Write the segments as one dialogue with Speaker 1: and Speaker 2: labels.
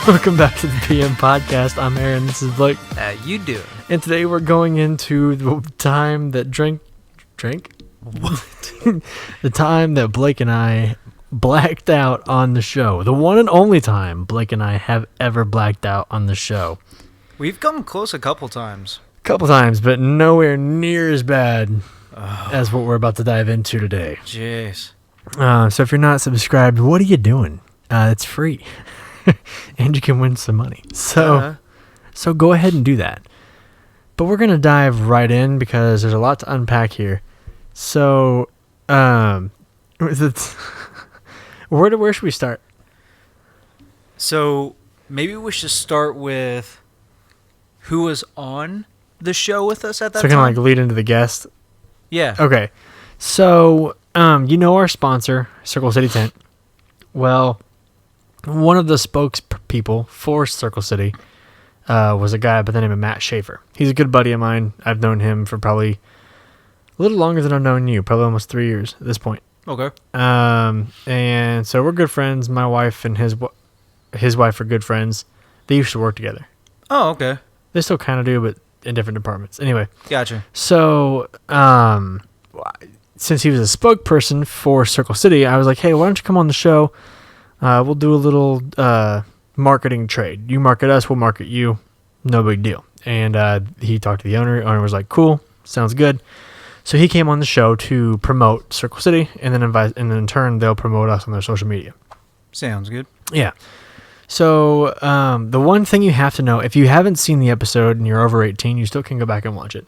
Speaker 1: Welcome back to the PM Podcast. I'm Aaron. This is Blake.
Speaker 2: How you doing?
Speaker 1: And today we're going into the time that drank? What? The time that Blake and I blacked out on the show. The one and only time Blake and I have ever blacked out on the show.
Speaker 2: We've come close a couple times.
Speaker 1: Couple times, but nowhere near as bad as what we're about to dive into today.
Speaker 2: Jeez.
Speaker 1: So if you're not subscribed, what are you doing? It's free. And you can win some money. So go ahead and do that. But we're going to dive right in because there's a lot to unpack here. So, where should we start?
Speaker 2: So maybe we should start with who was on the show with us at that time.
Speaker 1: So kind of like lead into the guest?
Speaker 2: Yeah.
Speaker 1: Okay. So, our sponsor, Circle City Tent. Well, one of the spokespeople for Circle City was a guy by the name of Matt Schaefer. He's a good buddy of mine. I've known him for probably a little longer than I've known you, probably almost 3 years at this point.
Speaker 2: Okay.
Speaker 1: And so we're good friends. My wife and his wife are good friends. They used to work together.
Speaker 2: Oh, okay.
Speaker 1: They still kind of do, but in different departments. Anyway.
Speaker 2: Gotcha.
Speaker 1: So, since he was a spokesperson for Circle City, I was like, hey, why don't you come on the show? We'll do a little marketing trade. You market us, we'll market you. No big deal. And he talked to the owner. The owner was like, cool, sounds good. So he came on the show to promote Circle City, and then in turn, they'll promote us on their social media.
Speaker 2: Sounds good.
Speaker 1: Yeah. So the one thing you have to know, if you haven't seen the episode and you're over 18, you still can go back and watch it.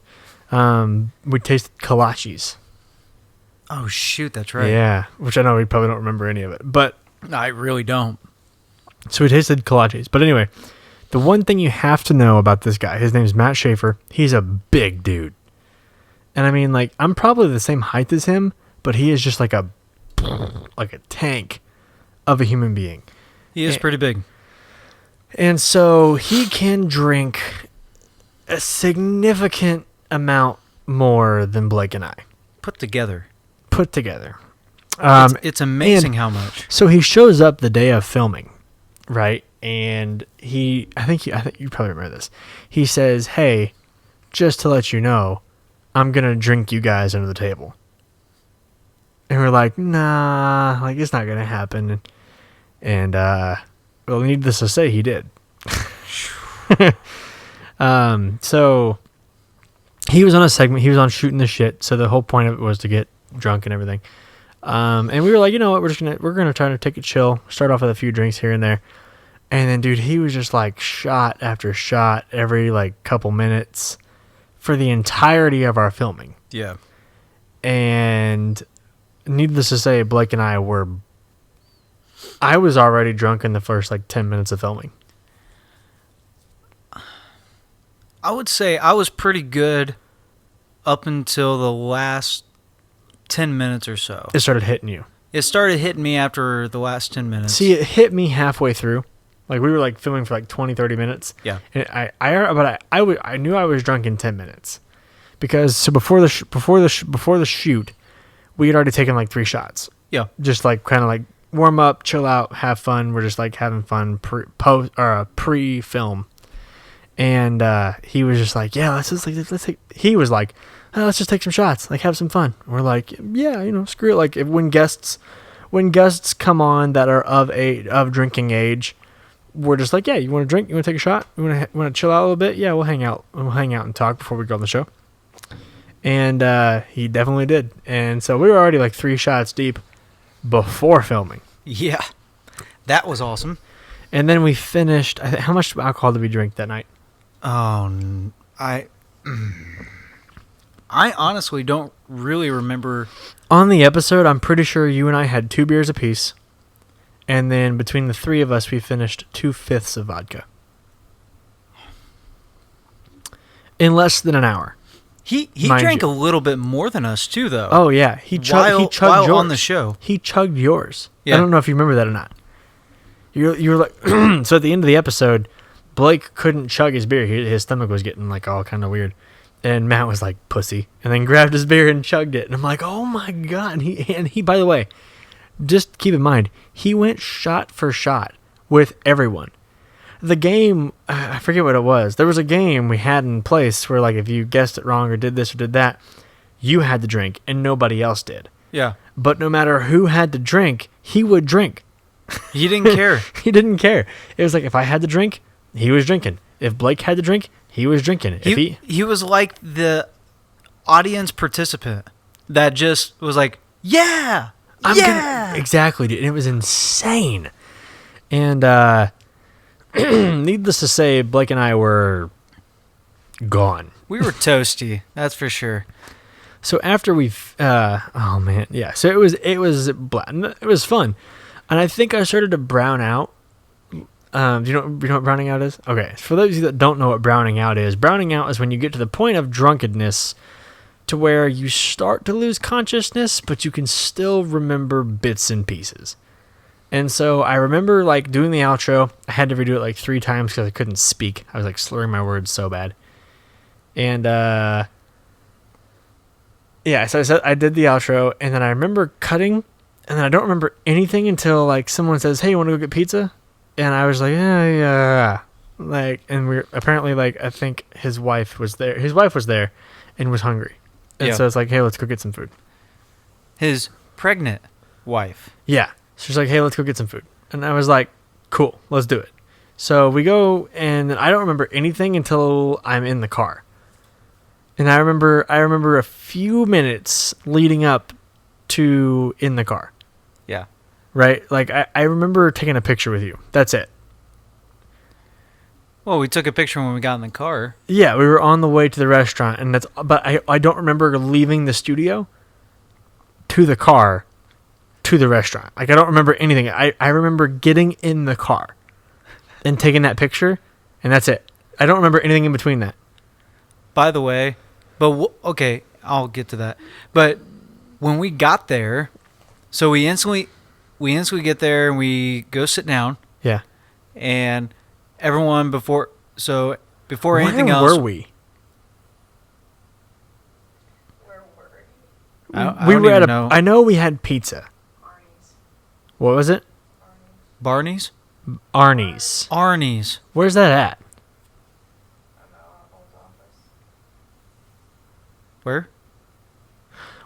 Speaker 1: We tasted kolaches.
Speaker 2: Oh, shoot, that's right.
Speaker 1: Yeah, which I know we probably don't remember any of it. But
Speaker 2: I really don't.
Speaker 1: so we tasted kolaches. But anyway, the one thing you have to know about this guy, his name is Matt Schaefer. He's a big dude. And I mean, like, I'm probably the same height as him, but he is just like a tank of a human being.
Speaker 2: He is pretty big.
Speaker 1: And so he can drink a significant amount more than Blake and I.
Speaker 2: Put together.
Speaker 1: It's
Speaker 2: amazing how much.
Speaker 1: So he shows up the day of filming, right? And I think you probably remember this. He says, hey, just to let you know, I'm going to drink you guys under the table. And we're like, nah, like it's not going to happen. And, well, needless to say, he did. So he was on a segment, he was on Shooting the Shit. So the whole point of it was to get drunk and everything. And we were like, you know what, we're gonna try to take it chill, start off with a few drinks here and there. And then, dude, he was just like shot after shot every like couple minutes for the entirety of our filming.
Speaker 2: Yeah.
Speaker 1: And needless to say, Blake and I was already drunk in the first like 10 minutes of filming.
Speaker 2: I would say I was pretty good up until the last 10 minutes or so.
Speaker 1: It started hitting you.
Speaker 2: It started hitting me after the last 10 minutes.
Speaker 1: See, it hit me halfway through. Like, we were like filming for like 20, 30 minutes.
Speaker 2: Yeah.
Speaker 1: And I knew I was drunk in 10 minutes. Because so before the shoot, we had already taken like 3 shots.
Speaker 2: Yeah.
Speaker 1: Just like kind of like warm up, chill out, have fun. We're just like having fun pre-film. And he was just like, yeah, let's just take some shots, like have some fun. We're like, yeah, screw it. Like when guests come on that are of drinking age, we're just like, yeah, you want to drink? You want to take a shot? You want to chill out a little bit? Yeah, we'll hang out. We'll hang out and talk before we go on the show. And he definitely did. And so we were already like 3 shots deep before filming.
Speaker 2: Yeah, that was awesome.
Speaker 1: And then we finished. How much alcohol did we drink that night?
Speaker 2: Oh, I honestly don't really remember.
Speaker 1: On the episode, I'm pretty sure you and I had 2 beers apiece. And then between the 3 of us, we finished 2/5 of vodka. In less than an hour.
Speaker 2: He drank a little bit more than us too, though.
Speaker 1: Oh yeah, he chugged
Speaker 2: while
Speaker 1: yours
Speaker 2: on the show.
Speaker 1: He chugged yours.
Speaker 2: Yeah.
Speaker 1: I don't know if you remember that or not. You were like, so at the end of the episode, Blake couldn't chug his beer. His stomach was getting like all kind of weird. And Matt was like, pussy. And then grabbed his beer and chugged it. And I'm like, oh my God. And he, by the way, just keep in mind, he went shot for shot with everyone. the game, I forget what it was. There was a game we had in place where, like, if you guessed it wrong or did this or did that, you had to drink and nobody else did.
Speaker 2: Yeah.
Speaker 1: But no matter who had to drink, he would drink.
Speaker 2: He didn't care.
Speaker 1: He didn't care. It was like, if I had to drink, he was drinking. If Blake had to drink, he was drinking.
Speaker 2: He was like the audience participant that just was like, yeah,
Speaker 1: exactly, dude. And it was insane. And needless to say, Blake and I were gone.
Speaker 2: We were toasty, that's for sure.
Speaker 1: So after we've, oh man, yeah. So it was fun, and I think I started to brown out. Do you know what browning out is? Okay, for those of you that don't know what browning out is when you get to the point of drunkenness to where you start to lose consciousness, but you can still remember bits and pieces. And so I remember, like, doing the outro. I had to redo it like 3 times because I couldn't speak. I was like slurring my words so bad. And yeah, so I did the outro, and then I remember cutting, and then I don't remember anything until, like, someone says, "Hey, you want to go get pizza?" And I was like, yeah. Like, and we're apparently, like, I think his wife was there. His wife was there and was hungry. And so it's like, "Hey, let's go get some food."
Speaker 2: His pregnant wife.
Speaker 1: Yeah. She's like, "Hey, let's go get some food." And I was like, "Cool, let's do it." So we go, and I don't remember anything until I'm in the car. And I remember a few minutes leading up to in the car.
Speaker 2: Yeah.
Speaker 1: Right? Like, I remember taking a picture with you. That's it.
Speaker 2: Well, we took a picture when we got in the car.
Speaker 1: Yeah, we were on the way to the restaurant, but I don't remember leaving the studio to the car to the restaurant. Like, I don't remember anything. I remember getting in the car and taking that picture, and that's it. I don't remember anything in between that.
Speaker 2: By the way, okay, I'll get to that. But when we got there, so we instantly get there and we go sit down.
Speaker 1: Yeah.
Speaker 2: And everyone before anything else.
Speaker 1: Where were we?
Speaker 3: Where were
Speaker 1: We were at I know we had pizza.
Speaker 3: Arnie's.
Speaker 1: What was it?
Speaker 2: Barney's?
Speaker 1: Arnie's. Where's that at?
Speaker 3: Old office.
Speaker 2: Where?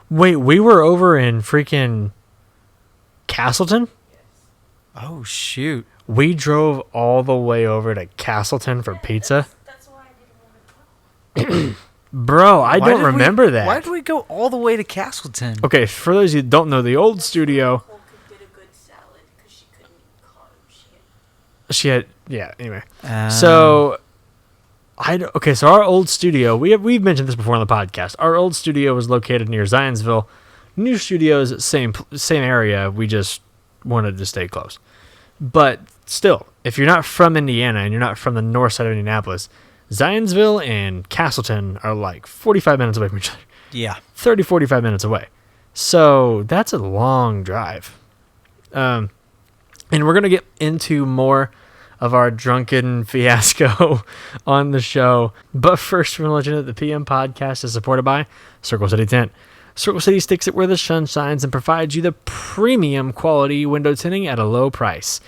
Speaker 1: Wait, we were over in freaking Castleton?
Speaker 3: Yes.
Speaker 2: Oh, shoot.
Speaker 1: We drove all the way over to Castleton for pizza?
Speaker 3: That's why I didn't want to go.
Speaker 1: Bro, I don't remember that.
Speaker 2: Why did we go all the way to Castleton?
Speaker 1: Okay, for those of you that don't know, the old studio...
Speaker 3: Nicole could get a good salad because she couldn't eat carbs.
Speaker 1: She had... Yeah, anyway. So... So our old studio, we've mentioned this before on the podcast. Our old studio was located near Zionsville. New studios, same area. We just wanted to stay close. But still, if you're not from Indiana and you're not from the north side of Indianapolis, Zionsville and Castleton are like 45 minutes away from each other.
Speaker 2: Yeah.
Speaker 1: 30, 45 minutes away. So that's a long drive. And we're going to get into more of our drunken fiasco on the show. But first, we're going to let you know that the PM podcast is supported by Circle City Tint. Circle City sticks it where the sun shines and provides you the premium quality window tinting at a low price.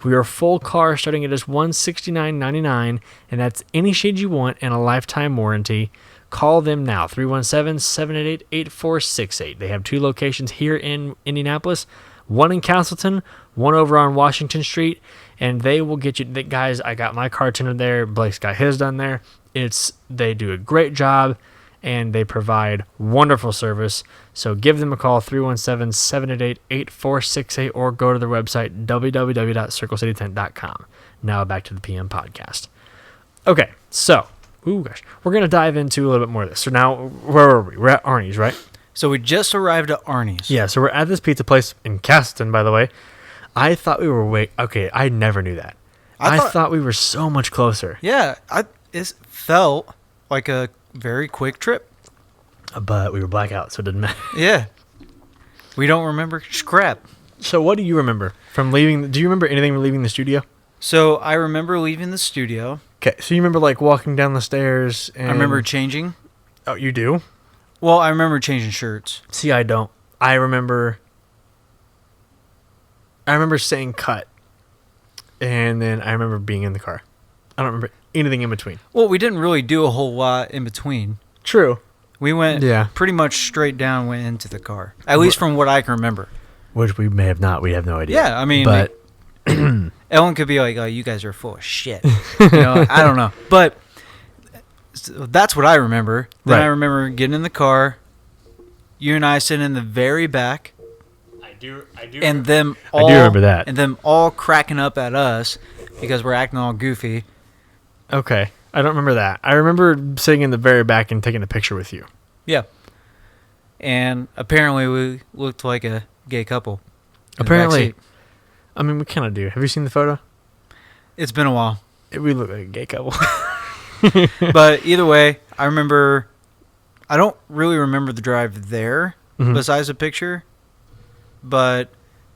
Speaker 1: We are full car starting at just $169.99, and that's any shade you want and a lifetime warranty. Call them now, 317-788-8468. They have 2 locations here in Indianapolis, one in Castleton, one over on Washington Street, and they will get you. Guys, I got my car tinted there. Blake's got his done there. They do a great job, and they provide wonderful service. So give them a call, 317-788-8468, or go to their website, www.circlecitytent.com. Now back to the PM podcast. Okay, so, we're going to dive into a little bit more of this. So now, where were we? We're at Arnie's, right?
Speaker 2: So we just arrived at Arnie's.
Speaker 1: Yeah, so we're at this pizza place in Castleton, by the way. I thought we were I never knew that. I thought we were so much closer.
Speaker 2: Yeah, it felt like a very quick trip.
Speaker 1: But we were blackout, so it didn't matter.
Speaker 2: Yeah. We don't remember scrap.
Speaker 1: So what do you remember from leaving? Do you remember anything from leaving the studio?
Speaker 2: So I remember leaving the studio.
Speaker 1: Okay, so you remember like walking down the stairs and...
Speaker 2: I remember changing.
Speaker 1: Oh, you do?
Speaker 2: Well, I remember changing shirts.
Speaker 1: See, I don't. I remember saying cut. And then I remember being in the car. I don't remember anything in between.
Speaker 2: Well, we didn't really do a whole lot in between.
Speaker 1: True.
Speaker 2: We went
Speaker 1: Yeah.
Speaker 2: pretty much straight down, went into the car. At least from what I can remember.
Speaker 1: Which we may have not. We have no idea.
Speaker 2: Yeah, I mean,
Speaker 1: but
Speaker 2: Ellen could be like, "Oh, you guys are full of shit." You know, I don't know, but that's what I remember. Then
Speaker 1: Right.
Speaker 2: I remember getting in the car, you and I sitting in the very back,
Speaker 1: I do.
Speaker 2: and them
Speaker 1: I
Speaker 2: all
Speaker 1: do remember that.
Speaker 2: and them all cracking up at us because we're acting all goofy.
Speaker 1: Okay. I don't remember that. I remember sitting in the very back and taking a picture with you.
Speaker 2: Yeah, and apparently we looked like a gay couple. in the
Speaker 1: Apparently.
Speaker 2: backseat.
Speaker 1: I mean, we kind of do. Have you seen the photo?
Speaker 2: It's been a while.
Speaker 1: We look like a gay couple.
Speaker 2: But either way, I don't really remember the drive there
Speaker 1: Mhm.
Speaker 2: besides the picture, but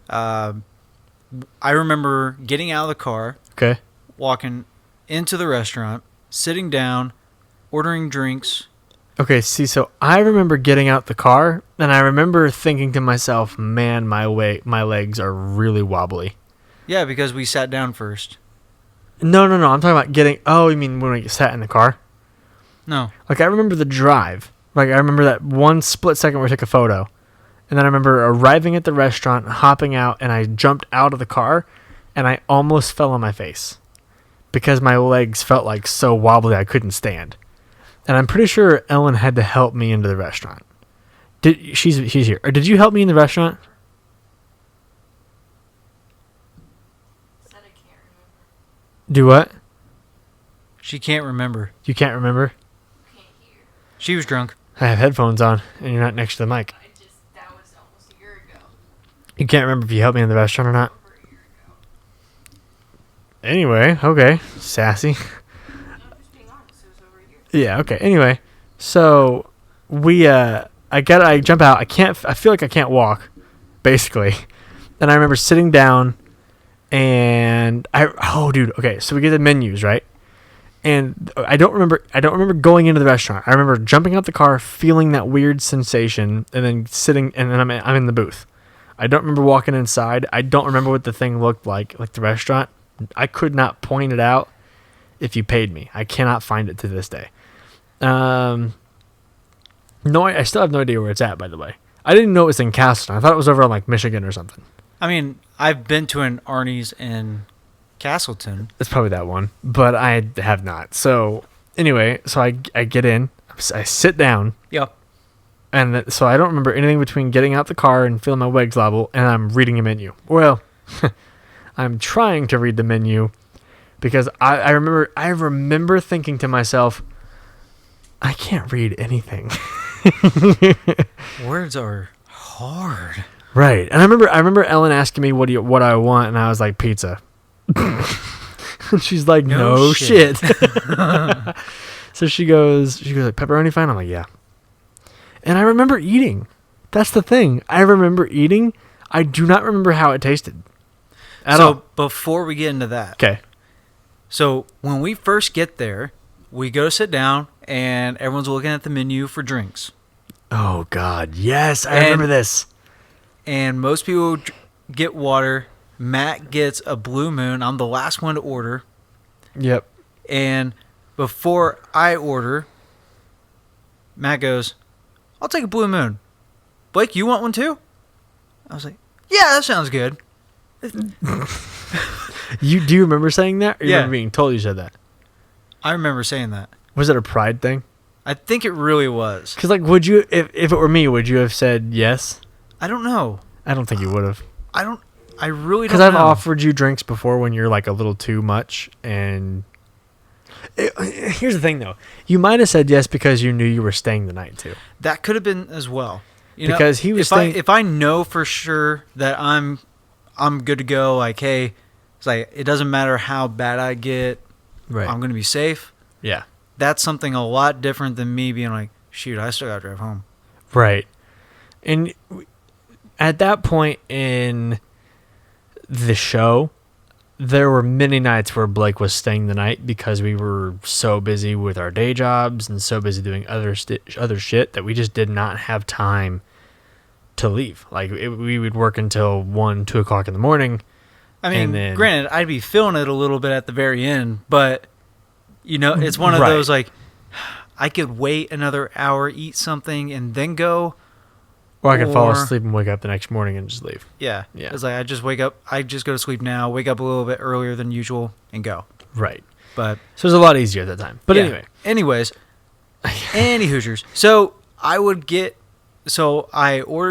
Speaker 2: I remember getting out of the car,
Speaker 1: Okay.
Speaker 2: walking into the restaurant, sitting down, ordering drinks.
Speaker 1: Okay, see, so I remember getting out the car, and I remember thinking to myself, man, my legs are really wobbly.
Speaker 2: Yeah, because we sat down first.
Speaker 1: No, I'm talking about getting, oh, you mean when we sat in the car?
Speaker 2: No.
Speaker 1: Like, I remember the drive. Like, I remember that one split second where we took a photo. And then I remember arriving at the restaurant, hopping out, and I jumped out of the car, and I almost fell on my face. Because my legs felt like so wobbly I couldn't stand. And I'm pretty sure Ellen had to help me into the restaurant. She's here. Or did you help me in the restaurant?
Speaker 3: Said I can't remember.
Speaker 1: Do what?
Speaker 2: She can't remember.
Speaker 1: You can't remember?
Speaker 3: Can't hear.
Speaker 2: She was drunk.
Speaker 1: I have headphones on, and you're not next to the mic.
Speaker 3: That was almost a year ago.
Speaker 1: You can't remember if you helped me in the restaurant or not?
Speaker 3: Over a year ago.
Speaker 1: Anyway, okay. Sassy.
Speaker 3: No, I'm just being honest. It was over a year.
Speaker 1: Yeah, okay. Anyway, so I jump out. I feel like I can't walk, basically. And I remember sitting down and okay, so we get the menus, right? And I don't remember going into the restaurant. I remember jumping out the car, feeling that weird sensation, and then sitting, and then I'm in the booth. I don't remember walking inside. I don't remember what the thing looked like the restaurant. I could not point it out if you paid me. I cannot find it to this day. No, I still have no idea where it's at, by the way. I didn't know it was in Castleton. I thought it was over on Michigan or something.
Speaker 2: I mean, I've been to an Arnie's in Castleton.
Speaker 1: It's probably that one, but I have not. So anyway, so I get in, I sit down,
Speaker 2: Yeah.
Speaker 1: and so I don't remember anything between getting out the car and feeling my legs wobble, and I'm reading a menu. Well, I'm trying to read the menu because I remember thinking to myself, I can't read anything.
Speaker 2: Words are hard.
Speaker 1: Right. And I remember Ellen asking me what I want, and I was like, pizza. And she's like, no shit. So she goes like, pepperoni fine? I'm like, yeah. And I remember eating. That's the thing. I remember eating. I do not remember how it tasted. At all.
Speaker 2: Before we get into that,
Speaker 1: Okay.
Speaker 2: so when we first get there, we go sit down and everyone's looking at the menu for drinks.
Speaker 1: Oh, God. Yes, I remember this.
Speaker 2: And most people get water. Matt gets a Blue Moon. I'm the last one to order.
Speaker 1: Yep.
Speaker 2: And before I order, Matt goes, I'll take a Blue Moon. Blake, you want one too? I was like, yeah, that sounds good.
Speaker 1: Do you remember saying that? Or you
Speaker 2: Yeah.
Speaker 1: remember being told you said that?
Speaker 2: I remember saying that.
Speaker 1: Was it a pride thing?
Speaker 2: I think it really was.
Speaker 1: Because, would you, if it were me, would you have said yes?
Speaker 2: I don't know.
Speaker 1: I don't think you would have.
Speaker 2: I really don't
Speaker 1: Because I've
Speaker 2: know.
Speaker 1: offered you drinks before when you're a little too much, and here's the thing though, you might have said yes because you knew you were staying the night too.
Speaker 2: That could have been as well.
Speaker 1: Because he was
Speaker 2: if I know for sure that I'm good to go, like, hey, it's like it doesn't matter how bad I get,
Speaker 1: Right.
Speaker 2: I'm gonna be safe.
Speaker 1: Yeah.
Speaker 2: That's something a lot different than me being like, shoot, I still gotta drive home.
Speaker 1: Right. And at that point in the show, there were many nights where Blake was staying the night because we were so busy with our day jobs and so busy doing other shit that we just did not have time to leave. We would work until 1, 2 o'clock in the morning.
Speaker 2: I mean,
Speaker 1: And then-
Speaker 2: granted, I'd be feeling it a little bit at the very end, but it's one of
Speaker 1: Right.
Speaker 2: those like, I could wait another hour, eat something, and then go.
Speaker 1: Or I could fall
Speaker 2: Or-
Speaker 1: asleep and wake up the next morning and just leave.
Speaker 2: Yeah.
Speaker 1: Yeah.
Speaker 2: It's like I just wake up. I just go to sleep now, wake up a little bit earlier than usual, and go.
Speaker 1: Right.
Speaker 2: But
Speaker 1: So it was a lot easier at that time. But
Speaker 2: yeah.
Speaker 1: anyway.
Speaker 2: Anyways, any Hoosiers. So I ordered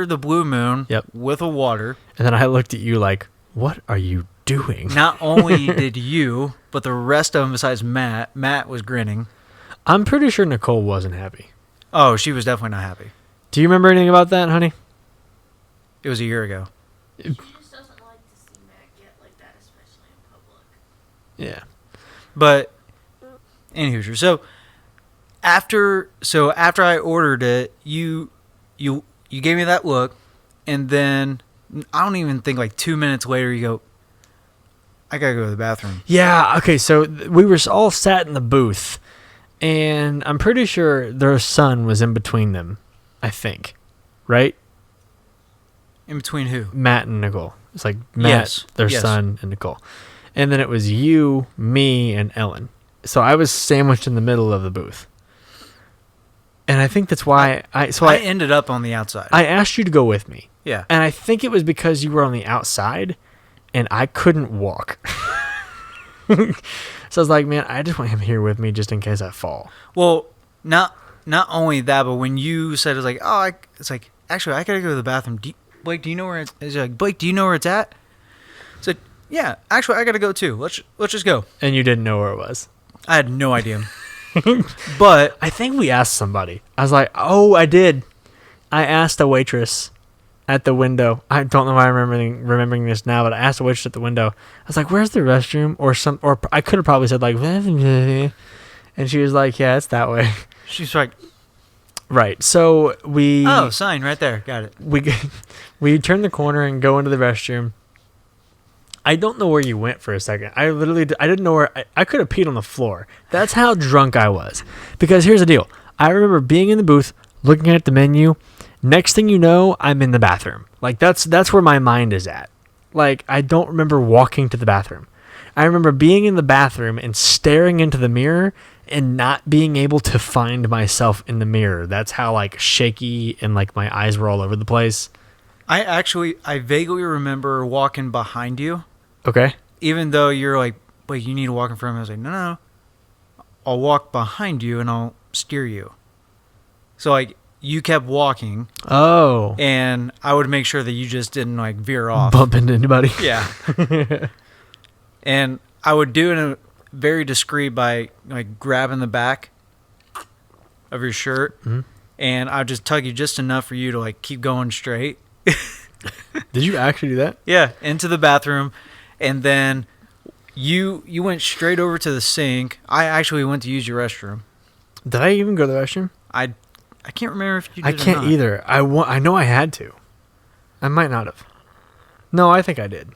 Speaker 2: the Blue Moon
Speaker 1: Yep.
Speaker 2: with a water.
Speaker 1: And then I looked at you like, what are you doing?
Speaker 2: Not only did you, but the rest of them besides Matt was grinning.
Speaker 1: I'm pretty sure Nicole wasn't happy.
Speaker 2: Oh, she was definitely not happy.
Speaker 1: Do you remember anything about that, honey?
Speaker 2: It was a year ago.
Speaker 3: She just doesn't like to see Matt get like that, especially in public.
Speaker 1: Yeah.
Speaker 2: But any Hoosier. So after I ordered it, you gave me that look, and then I don't even think like 2 minutes later you go, I gotta go to the bathroom.
Speaker 1: Yeah, okay, so we were all sat in the booth, and I'm pretty sure their son was in between them, I think. Right?
Speaker 2: In between who?
Speaker 1: Matt and Nicole. It's like Matt,
Speaker 2: Yes,
Speaker 1: their
Speaker 2: yes.
Speaker 1: son, and Nicole. And then it was you, me, and Ellen. So I was sandwiched in the middle of the booth. And I think that's why I
Speaker 2: ended up on the outside.
Speaker 1: I asked you to go with me.
Speaker 2: Yeah.
Speaker 1: And I think it was because you were on the outside and I couldn't walk. So I was like, man, I just want him here with me just in case I fall.
Speaker 2: Well, not only that, but when you said it's like, it's like, actually, I gotta go to the bathroom. Blake, do you know where it's? He's like, Blake, do you know where it's at? I said, yeah, actually, I gotta go too. Let's just go.
Speaker 1: And you didn't know where it was.
Speaker 2: I had no idea. But
Speaker 1: I think we asked somebody. I was like, oh, I did. I asked a waitress at the window. I don't know why I'm remembering this now, but I asked a waitress at the window. I was like, where's the restroom? Or I could have probably said like, and she was like, yeah, it's that way.
Speaker 2: she's like,
Speaker 1: Right. So we
Speaker 2: sign right there. Got it.
Speaker 1: we turn the corner and go into the restroom. I don't know where you went for a second. I didn't know where I could have peed on the floor. That's how drunk I was. Because here's the deal. I remember being in the booth, looking at the menu. Next thing you know, I'm in the bathroom. Like that's where my mind is at. Like I don't remember walking to the bathroom. I remember being in the bathroom and staring into the mirror and not being able to find myself in the mirror. That's how like shaky and like my eyes were all over the place.
Speaker 2: I vaguely remember walking behind you,
Speaker 1: Okay.
Speaker 2: even though you're like, wait, you need to walk in front of me. I was like, no. I'll walk behind you and I'll steer you. So like you kept walking,
Speaker 1: Oh.
Speaker 2: and I would make sure that you just didn't like veer off.
Speaker 1: Bump into anybody.
Speaker 2: Yeah. And I would do it in a very discreet by like grabbing the back of your shirt, and I'd just tug you just enough for you to like keep going straight.
Speaker 1: Did you actually do that?
Speaker 2: Yeah, into the bathroom, and then you went straight over to the sink. I actually went to use your restroom.
Speaker 1: Did I even go to the restroom?
Speaker 2: I can't remember if you did
Speaker 1: I can't
Speaker 2: or not.
Speaker 1: either. I know I had to. I might not have. No, I think I did.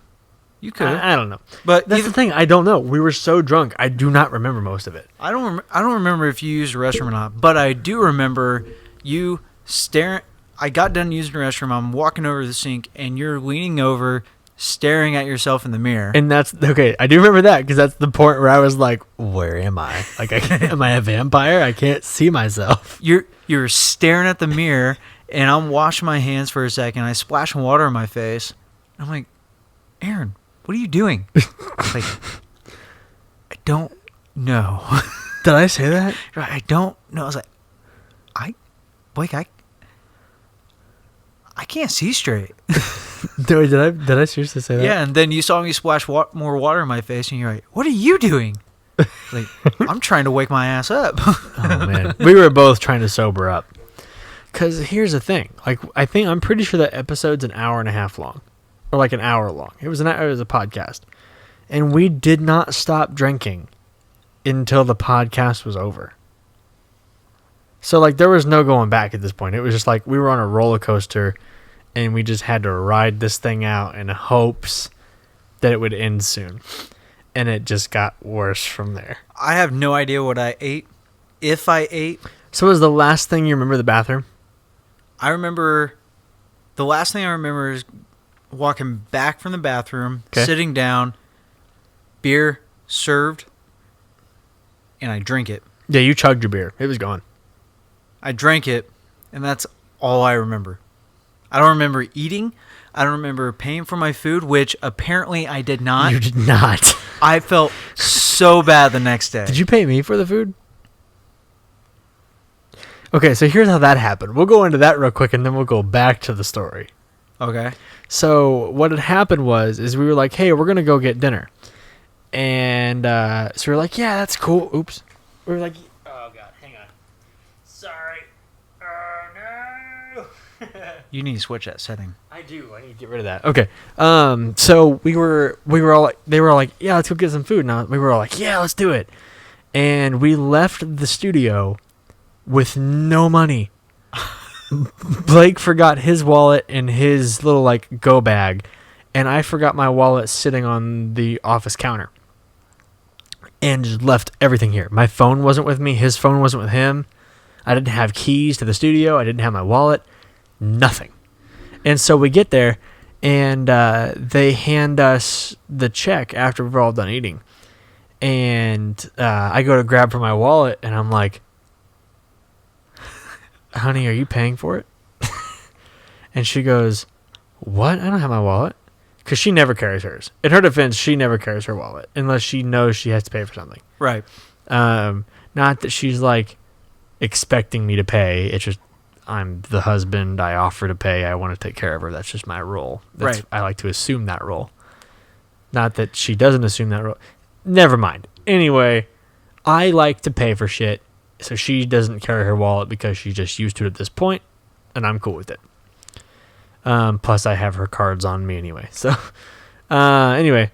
Speaker 2: You could.
Speaker 1: I don't know.
Speaker 2: But
Speaker 1: That's the thing. I don't know. We were so drunk. I do not remember most of it.
Speaker 2: I don't remember if you used the restroom or not, but I do remember you staring. I got done using the restroom. I'm walking over to the sink, and you're leaning over, staring at yourself in the mirror.
Speaker 1: And that's okay. I do remember that because that's the point where I was like, "Where am I? Like, am I a vampire? I can't see myself."
Speaker 2: You're staring at the mirror, and I'm washing my hands for a second. I splash some water on my face. I'm like, Aaron, what are you doing? Like, I don't know.
Speaker 1: Did I say that?
Speaker 2: I don't know. I was like, Blake, I can't see straight.
Speaker 1: Did I seriously say that?
Speaker 2: Yeah, and then you saw me splash more water in my face, and you're like, what are you doing? Like, I'm trying to wake my ass up.
Speaker 1: Oh man, we were both trying to sober up. Cause here's the thing. Like, I'm pretty sure that episode's an hour and a half long, or like an hour long. It was a podcast, and we did not stop drinking until the podcast was over. So like, there was no going back at this point. It was just like we were on a roller coaster, and we just had to ride this thing out in hopes that it would end soon. And it just got worse from there.
Speaker 2: I have no idea what I ate, if I ate.
Speaker 1: So was the last thing you remember the bathroom?
Speaker 2: The last thing I remember is walking back from the bathroom,
Speaker 1: Okay.
Speaker 2: sitting down, beer served, and I drink it.
Speaker 1: Yeah, you chugged your beer. It was gone.
Speaker 2: I drank it, and that's all I remember. I don't remember eating. I don't remember paying for my food, which apparently I did not.
Speaker 1: You did not.
Speaker 2: I felt so bad the next day.
Speaker 1: Did you pay me for the food? Okay, so here's how that happened. We'll go into that real quick, and then we'll go back to the story.
Speaker 2: Okay.
Speaker 1: So what had happened is we were like, hey, we're going to go get dinner. And so we were like, yeah, that's cool. Oops. We were like, oh, God, hang on. Sorry. Oh, no.
Speaker 2: You need to switch that setting.
Speaker 1: I do. I need to get rid of that. Okay. So we were all like, they were all like, yeah, let's go get some food. And we were all like, yeah, let's do it. And we left the studio with no money. Blake forgot his wallet and his little like go bag, and I forgot my wallet sitting on the office counter. And just left everything here. My phone wasn't with me. His phone wasn't with him. I didn't have keys to the studio. I didn't have my wallet. Nothing. And so we get there, and they hand us the check after we're all done eating. And I go to grab for my wallet, and I'm like, honey, are you paying for it? And she goes, what? I don't have my wallet. Because she never carries hers. In her defense, she never carries her wallet unless she knows she has to pay for something.
Speaker 2: Right.
Speaker 1: Not that she's like expecting me to pay. It's just I'm the husband. I offer to pay. I want to take care of her. That's just my role. Right. I like to assume that role. Not that she doesn't assume that role. Never mind. Anyway, I like to pay for shit. So she doesn't carry her wallet because she's just used to it at this point, and I'm cool with it. Plus, I have her cards on me anyway. So, anyway,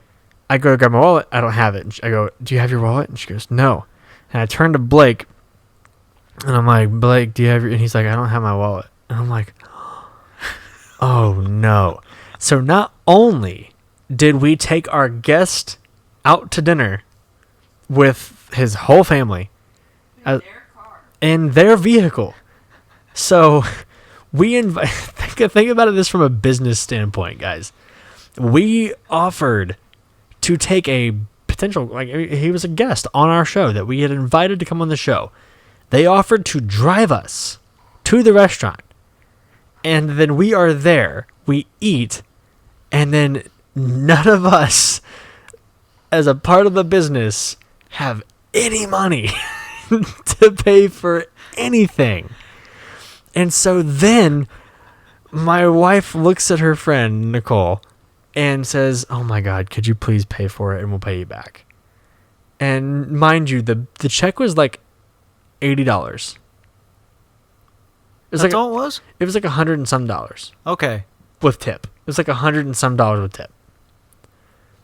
Speaker 1: I go to grab my wallet. I don't have it. And I go, do you have your wallet? And she goes, no. And I turn to Blake, and I'm like, Blake, do you have your... And he's like, I don't have my wallet. And I'm like, oh, no. So not only did we take our guest out to dinner with his whole family,
Speaker 3: In their car.
Speaker 1: in their vehicle. So we invite. Think about this from a business standpoint, guys. We offered to take a potential, like he was a guest on our show that we had invited to come on the show. They offered to drive us to the restaurant, and then we are there. We eat, and then none of us, as a part of the business, have any money to pay for anything. And so then my wife looks at her friend Nicole and says, oh my God, could you please pay for it and we'll pay you back? And mind you, the check was like $80.
Speaker 2: That's all it was?
Speaker 1: It was like $100 and some dollars.
Speaker 2: Okay.
Speaker 1: With tip. It was like $100 and some dollars with tip.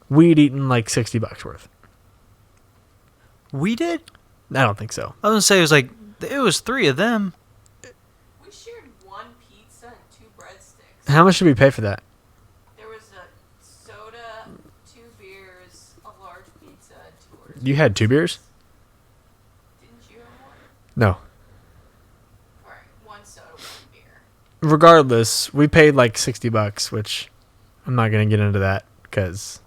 Speaker 1: We'd eaten like $60 worth.
Speaker 2: We did?
Speaker 1: I don't think so.
Speaker 2: I was going to say, it was 3 of them.
Speaker 3: We shared one pizza and 2 breadsticks.
Speaker 1: How much did we pay for that?
Speaker 3: There was a soda, 2 beers, a large pizza, and 2 orders.
Speaker 1: You had 2 beers?
Speaker 3: Didn't you have one?
Speaker 1: No.
Speaker 3: Alright, 1 soda, 1 beer.
Speaker 1: Regardless, we paid like $60, which I'm not going to get into that because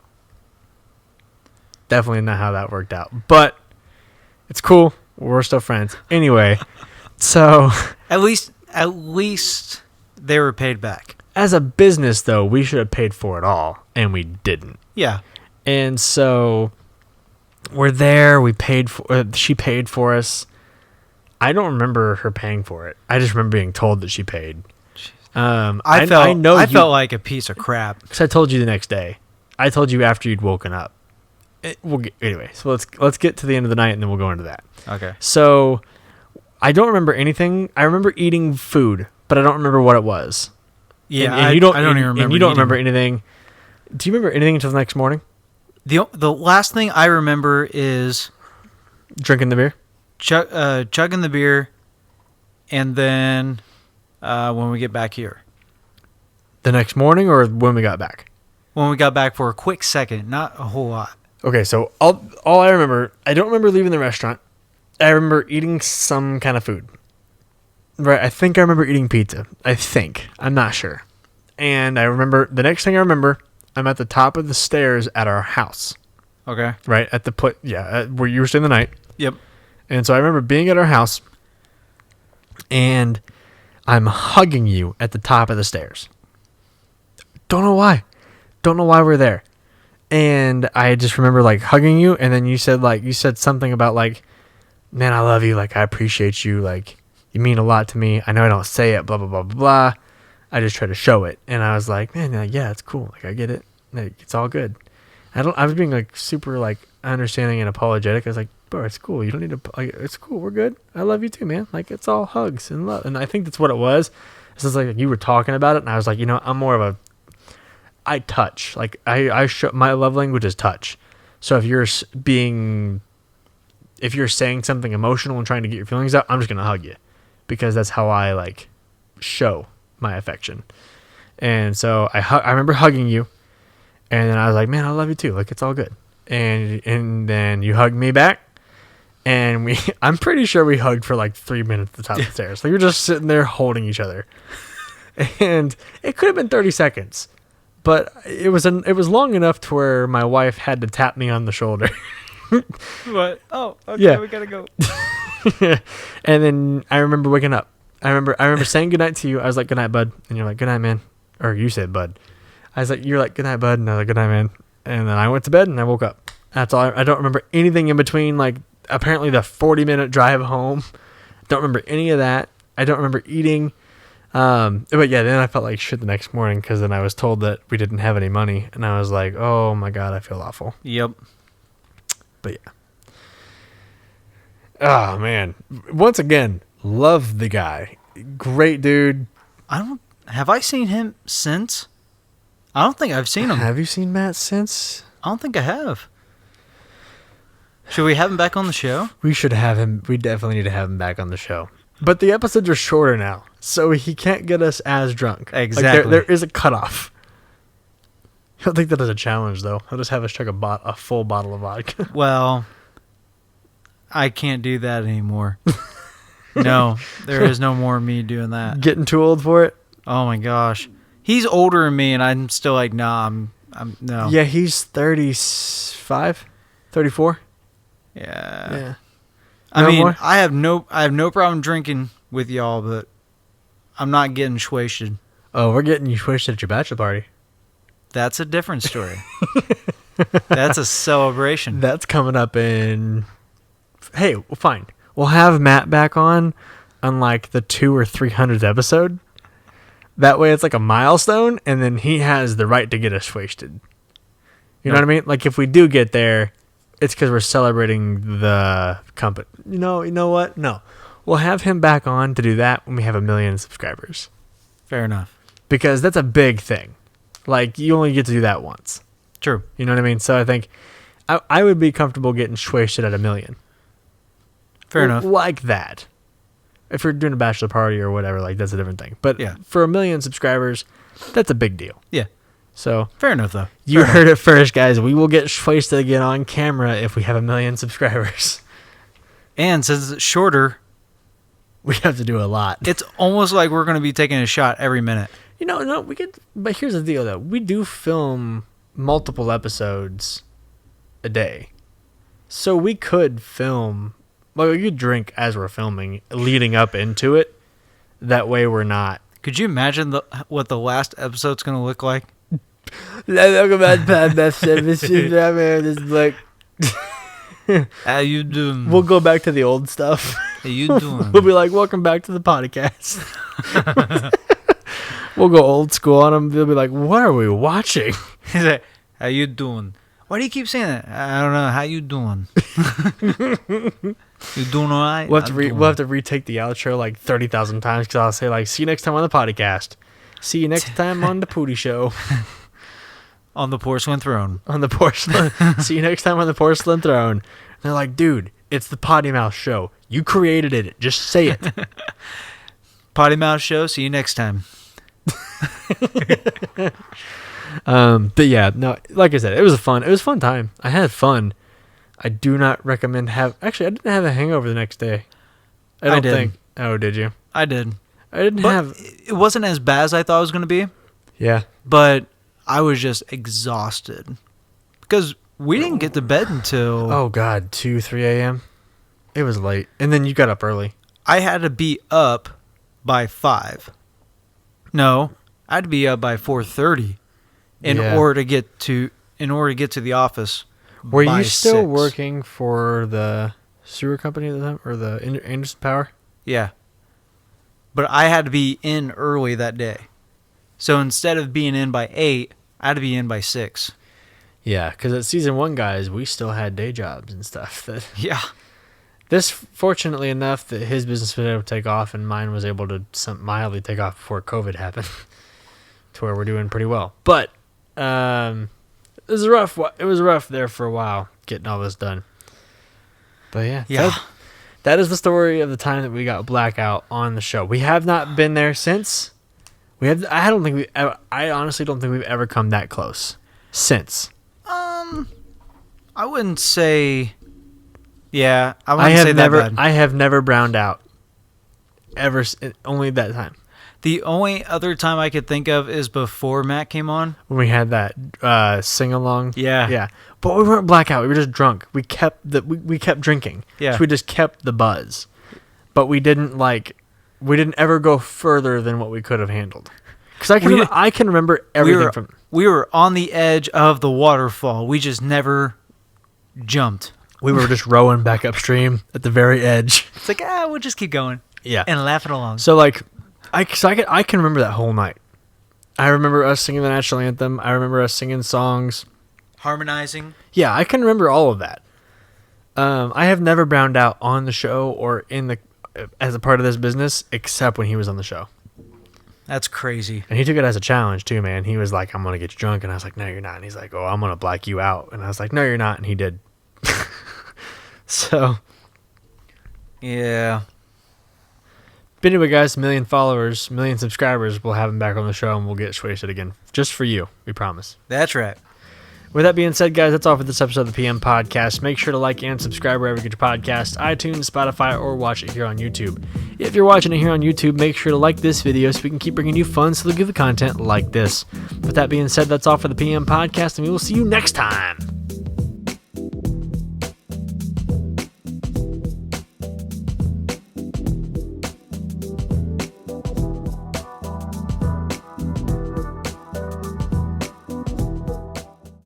Speaker 1: definitely not how that worked out. But it's cool. We're still friends. Anyway, so
Speaker 2: At least they were paid back.
Speaker 1: as a business, though, we should have paid for it all, and we didn't.
Speaker 2: Yeah.
Speaker 1: And so we're there. We paid for. She paid for us. I don't remember her paying for it. I just remember being told that she paid.
Speaker 2: I felt like a piece of crap.
Speaker 1: Because I told you the next day. I told you after you'd woken up. Anyway, so let's get to the end of the night and then we'll go into that.
Speaker 2: Okay.
Speaker 1: So I don't remember anything. I remember eating food, but I don't remember what it was.
Speaker 2: Yeah,
Speaker 1: and you don't.
Speaker 2: I don't even remember.
Speaker 1: And you don't
Speaker 2: eating.
Speaker 1: remember anything. Do you remember anything until the next morning?
Speaker 2: The last thing I remember is
Speaker 1: Drinking the beer.
Speaker 2: chugging the beer, and then when we get back here.
Speaker 1: The next morning, or when we got back.
Speaker 2: When we got back for a quick second, not a whole lot.
Speaker 1: Okay, so all I remember, I don't remember leaving the restaurant. I remember eating some kind of food. Right, I think I remember eating pizza. I think. I'm not sure. And I remember, the next thing I remember, I'm at the top of the stairs at our house.
Speaker 2: Okay.
Speaker 1: Right, at the where you were staying the night.
Speaker 2: Yep.
Speaker 1: And so I remember being at our house, and I'm hugging you at the top of the stairs. Don't know why. Don't know why we're there. And I just remember like hugging you, and then you said something about like, man, I love you. Like, I appreciate you. Like, you mean a lot to me. I know I don't say it, blah, blah, blah, blah, blah. I just try to show it. And I was like, man, yeah, it's cool. Like, I get it. Like, it's all good. I was being like super like understanding and apologetic. I was like, bro, it's cool. You don't need to, like, it's cool. We're good. I love you too, man. Like, it's all hugs and love. And I think that's what it was. It's just like you were talking about it, and I was like, you know, I'm more of I touch. Like, I show, my love language is touch. So if you're saying something emotional and trying to get your feelings out, I'm just going to hug you, because that's how I like show my affection. And so I remember hugging you, and then I was like, man, I love you too. Like, it's all good. And then you hugged me back, and I'm pretty sure we hugged for like 3 minutes at the top of the stairs. Like, we were just sitting there holding each other, and it could have been 30 seconds, but it was long enough to where my wife had to tap me on the shoulder.
Speaker 2: What? Oh, okay,
Speaker 1: Yeah.
Speaker 2: we gotta go.
Speaker 1: And then I remember waking up. I remember saying goodnight to you. I was like, good night, bud. And you're like, good night, man. Or you said, bud. I was like, you're like, good night, bud. And I was like, good night, man. And then I went to bed and I woke up. That's all. I don't remember anything in between, like apparently the 40-minute drive home. Don't remember any of that. I don't remember eating. But yeah, then I felt like shit the next morning, because then I was told that we didn't have any money. And I was like, oh my God, I feel awful.
Speaker 2: Yep.
Speaker 1: But yeah. Oh man. Once again, love the guy. Great dude.
Speaker 2: Have I seen him since? I don't think I've seen him.
Speaker 1: Have you seen Matt since?
Speaker 2: I don't think I have. Should we have him back on the show?
Speaker 1: We should have him. We definitely need to have him back on the show. But the episodes are shorter now, so he can't get us as drunk.
Speaker 2: Exactly.
Speaker 1: Like there is a cutoff. I don't think that is a challenge, though. He'll just have us chug a full bottle of vodka.
Speaker 2: Well, I can't do that anymore. No, there is no more me doing that.
Speaker 1: Getting too old for it?
Speaker 2: Oh my gosh. He's older than me, and I'm still like, nah, I'm no.
Speaker 1: Yeah, he's 35, 34.
Speaker 2: Yeah.
Speaker 1: No
Speaker 2: I mean,
Speaker 1: more?
Speaker 2: I have no problem drinking with y'all, but I'm not getting wasted.
Speaker 1: Oh, we're getting you wasted at your bachelor party.
Speaker 2: That's a different story. That's a celebration.
Speaker 1: That's coming up in... Hey, well, fine. We'll have Matt back on like the 200th or 300th episode. That way it's like a milestone, and then he has the right to get us wasted. You know what I mean? Like, if we do get there, it's because we're celebrating the company. You know what? No. We'll have him back on to do that when we have 1 million subscribers.
Speaker 2: Fair enough.
Speaker 1: Because that's a big thing. Like, you only get to do that once.
Speaker 2: True.
Speaker 1: You know what I mean? So I think I would be comfortable getting wasted at 1 million.
Speaker 2: Fair enough.
Speaker 1: Like that. If you're doing a bachelor party or whatever, like, that's a different thing. But
Speaker 2: Yeah.
Speaker 1: for 1 million subscribers, that's a big deal.
Speaker 2: Yeah.
Speaker 1: So
Speaker 2: Fair enough, though.
Speaker 1: you heard it first, guys. We will get wasted again on camera if we have 1 million subscribers.
Speaker 2: And since it's shorter,
Speaker 1: We have to do a lot.
Speaker 2: it's almost like we're going to be taking a shot every minute.
Speaker 1: No, we could. But here's the deal, though. We do film multiple episodes a day, so we could film. Well, we could drink as we're filming, leading up into it. That way, we're not.
Speaker 2: Could you imagine what the last episode's going to look like? How you doing?
Speaker 1: We'll go back to the old stuff.
Speaker 2: How you doing?
Speaker 1: We'll be like, welcome back to the podcast. We'll go old school on them. They'll be like, what are we watching?
Speaker 2: He's like, how you doing? Why do you keep saying that? I don't know. How you doing? You doing all right?
Speaker 1: We'll have to retake the outro like 30,000 times, because I'll say like, see you next time on the podcast. See you next time on the Potty Show.
Speaker 2: On the porcelain throne.
Speaker 1: On the porcelain. See you next time on the porcelain throne. And they're like, dude, it's the Potty Mouth Show. You created it. Just say it.
Speaker 2: Potty Mouth Show. See you next time.
Speaker 1: But yeah, no, like I said, it was a fun time. I had fun. I do not recommend actually, I didn't have a hangover the next day. I don't
Speaker 2: did.
Speaker 1: think. Oh, did you?
Speaker 2: I did.
Speaker 1: I didn't
Speaker 2: But
Speaker 1: have.
Speaker 2: it wasn't as bad as I thought it was going to be.
Speaker 1: Yeah.
Speaker 2: But I was just exhausted. Because we didn't get to bed until...
Speaker 1: Oh God, 2, 3 a.m. It was late. And then you got up early.
Speaker 2: I had to be up by 5. No, I had to be up by 4:30 in
Speaker 1: Yeah.
Speaker 2: order to get to the office.
Speaker 1: Were
Speaker 2: by
Speaker 1: you still
Speaker 2: 6.
Speaker 1: working for the sewer company at the time, or the Anderson Power?
Speaker 2: Yeah. But I had to be in early that day. So instead of being in by 8, I had to be in by 6.
Speaker 1: Yeah, because at season 1, guys, we still had day jobs and stuff. That
Speaker 2: Yeah.
Speaker 1: this, fortunately enough, that his business was able to take off, and mine was able to mildly take off before COVID happened, to where we're doing pretty well. But it was rough. It was rough there for a while getting all this done. But yeah,
Speaker 2: Yeah.
Speaker 1: that is the story of the time that we got blackout on the show. We have not been there since. I don't think we. I honestly don't think we've ever come that close since.
Speaker 2: I wouldn't say. Yeah, I
Speaker 1: I
Speaker 2: wouldn't
Speaker 1: have
Speaker 2: say
Speaker 1: never.
Speaker 2: that bad.
Speaker 1: I have never browned out. Ever. Only that time
Speaker 2: The only other time I could think of is before Matt came on.
Speaker 1: when we had that sing along.
Speaker 2: Yeah.
Speaker 1: Yeah. But we weren't blackout. We were just drunk. We kept we kept drinking.
Speaker 2: Yeah.
Speaker 1: So we just kept the buzz, but we didn't ever go further than what we could have handled. Because I can remember everything
Speaker 2: We were on the edge of the waterfall. We just never jumped.
Speaker 1: we were just rowing back upstream at the very edge.
Speaker 2: It's like, we'll just keep going
Speaker 1: Yeah.
Speaker 2: and laugh it along.
Speaker 1: So I can remember that whole night. I remember us singing the national anthem. I remember us singing songs.
Speaker 2: Harmonizing.
Speaker 1: Yeah, I can remember all of that. I have never browned out on the show or as a part of this business, except when he was on the show.
Speaker 2: That's crazy.
Speaker 1: And he took it as a challenge too, man. He was like, "I'm gonna get you drunk," and I was like, "No, you're not." And he's like, "Oh, I'm gonna black you out," and I was like, "No, you're not," and he did. So,
Speaker 2: Yeah.
Speaker 1: but anyway, guys, 1 million followers, 1 million subscribers, we'll have him back on the show, and we'll get wasted again, just for you. We promise.
Speaker 2: That's right.
Speaker 1: With that being said, guys, that's all for this episode of the PM Podcast. Make sure to like and subscribe wherever you get your podcast, iTunes, Spotify, or watch it here on YouTube. If you're watching it here on YouTube, make sure to like this video so we can keep bringing you fun, so good content like this. With that being said, that's all for the PM Podcast, and we will see you next time.